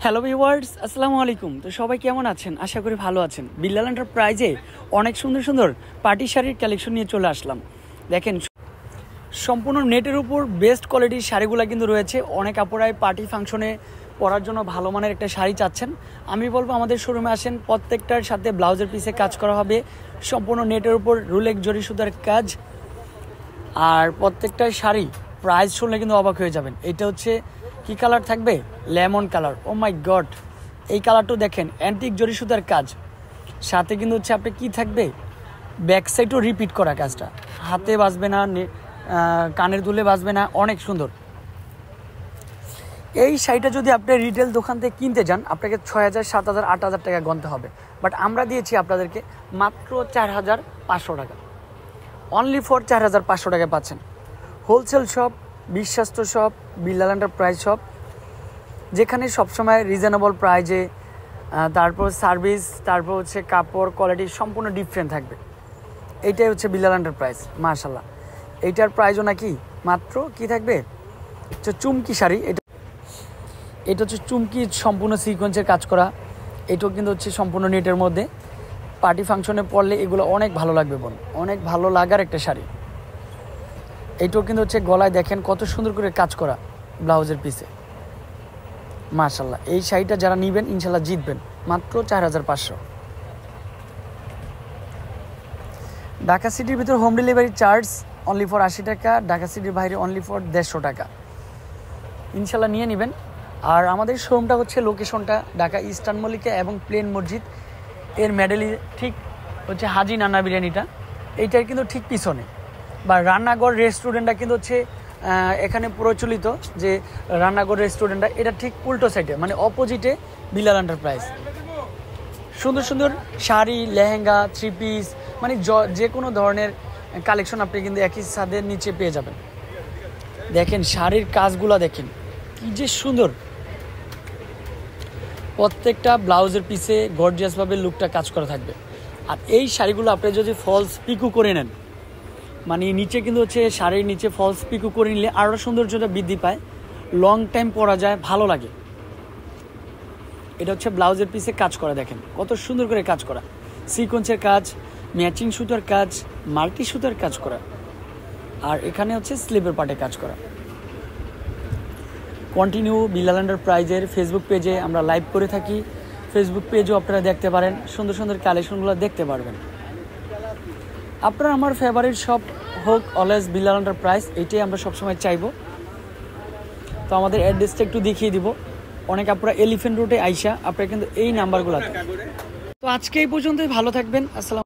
Hello viewers, আসসালামু আলাইকুম। তো সবাই কেমন আছেন? আশা করি ভালো আছেন। বিল্লাল এন্টারপ্রাইজে অনেক সুন্দর সুন্দর পার্টি শাড়ির কালেকশন নিয়ে চলে আসলাম। দেখেন, সম্পূর্ণ নেটের উপর বেস্ট কোয়ালিটির শাড়িগুলো কিন্তু রয়েছে। অনেক আপুরাই পার্টি ফাংশনে পরার জন্য ভালো মানের একটা শাড়ি চাচ্ছেন। আমি বলবো আমাদের শোরুমে আসেন। প্রত্যেকটার সাথে ব্লাউজের পিসে কাজ করা হবে, সম্পূর্ণ নেটের উপর রুলেক জরি সুতার কাজ। আর প্রত্যেকটার শাড়ি প্রাইস শুনলে কিন্তু অবাক হয়ে যাবেন। এটা হচ্ছে কি কালার থাকবে? Lemon colour. Oh my god, এই কালারটাও দেখেন, অ্যান্টিক জরি সুতার কাজ। সাথে কিন্তু হচ্ছে আপনি কি থাকবে, ব্যাক সাইডও রিপিট করা কাজটা, হাতে বাজবে না, কানের দুলে বাজবে না, অনেক সুন্দর। এই শাড়িটা যদি আপনি রিটেল দোকান থেকে কিনতে যান, আপনাকে 6,000, 7,000, 8,000 টাকা গণতে হবে। বাট আমরা দিয়েছি আপনাদেরকে মাত্র 4,500 টাকা। অনলি ফর 4,500 টাকায় পাচ্ছেন। হোলসেল শপ, বিশ্বাস্ত শপ, বিল্লাল এন্টারপ্রাইজ শপ, যেখানে সবসময় রিজনেবল প্রাইজে, তারপর সার্ভিস, তারপর হচ্ছে কাপড় কোয়ালিটি সম্পূর্ণ ডিফারেন্ট থাকবে। এইটাই হচ্ছে বিল্লাল এন্টারপ্রাইজ। মাশাল্লাহ, এইটার প্রাইজও নাকি মাত্র কি থাকবে, হচ্ছে চুমকি শাড়ি। এটা হচ্ছে চুমকি, সম্পূর্ণ সিকোয়েন্সের কাজ করা। এটাও কিন্তু হচ্ছে সম্পূর্ণ নেটের মধ্যে। পার্টি ফাংশনে পরলে এগুলো অনেক ভালো লাগবে বোন, অনেক ভালো লাগার একটা শাড়ি। এইটাও কিন্তু হচ্ছে গলায় দেখেন কত সুন্দর করে কাজ করা, ব্লাউজের পিসে। মাশাল্লাহ, এই শাড়িটা যারা নেবেন ইনশাল্লাহ জিতবেন। মাত্র 4,500। ঢাকা সিটির ভিতর home delivery charge only for 80 টাকা, ঢাকা সিটির বাইরে অনলি ফর 150 টাকা। ইনশাল্লাহ নিয়ে নেবেন। আর আমাদের শোরুমটা হচ্ছে, লোকেশনটা ঢাকা ইস্টার্ন মল্লিকা এবং প্লেন মসজিদ এর মেডেলি ঠিক হচ্ছে হাজি নানা বিরিয়ানিটা, এইটার কিন্তু ঠিক পিছনে। বা রান্নাঘর রেস্টুরেন্টটা কিন্তু হচ্ছে এখানে প্রচলিত যে রান্নাঘর রেস্টুরেন্টটা, এটা ঠিক উল্টো সাইডে, মানে অপোজিটে বিল্লাল এন্টারপ্রাইজ। সুন্দর সুন্দর শাড়ি, লেহেঙ্গা, থ্রি পিস, মানে যে কোনো ধরনের কালেকশন আপনি কিন্তু একই ছাদের নিচে পেয়ে যাবেন। দেখেন শাড়ির কাজগুলো দেখেন কি যে সুন্দর। প্রত্যেকটা ব্লাউজের পিছে গর্জিয়াসভাবে লুকটা কাজ করা থাকবে। আর এই শাড়িগুলো আপনি যদি ফলস পিকু করে নেন, মানে নিচে কিন্তু হচ্ছে শাড়ির নিচে ফলস পিকু করে নিলে আরও সৌন্দর্যটা বৃদ্ধি পায়, লং টাইম পরা যায়, ভালো লাগে। এটা হচ্ছে ব্লাউজের পিসে কাজ করা, দেখেন কত সুন্দর করে কাজ করা, সিকোয়েন্সের কাজ, ম্যাচিং সুতার কাজ, মাল্টি সুতার কাজ করা। আর এখানে হচ্ছে স্লিভের পার্টে কাজ করা। কন্টিনিউ বিল্লাল এন্টারপ্রাইজের ফেসবুক পেজে আমরা লাইভ করে থাকি। ফেসবুক পেজও আপনারা দেখতে পারেন, সুন্দর সুন্দর কালেকশনগুলো দেখতে পারবেন। আপনারা আমার ফেভারিট শপ হোক অলওয়েজ বিল্লাল এন্টারপ্রাইজ, এইটাই আমরা সবসময় চাইবো। তো আমাদের অ্যাড্রেসটা একটু দেখিয়ে দিব। অনেক আপনারা এলিফেন্ট রোডে আইসা আপনারা কিন্তু এই নাম্বারগুলোতে। তো আজকে এই পর্যন্তই, ভালো থাকবেন। আসসালাম।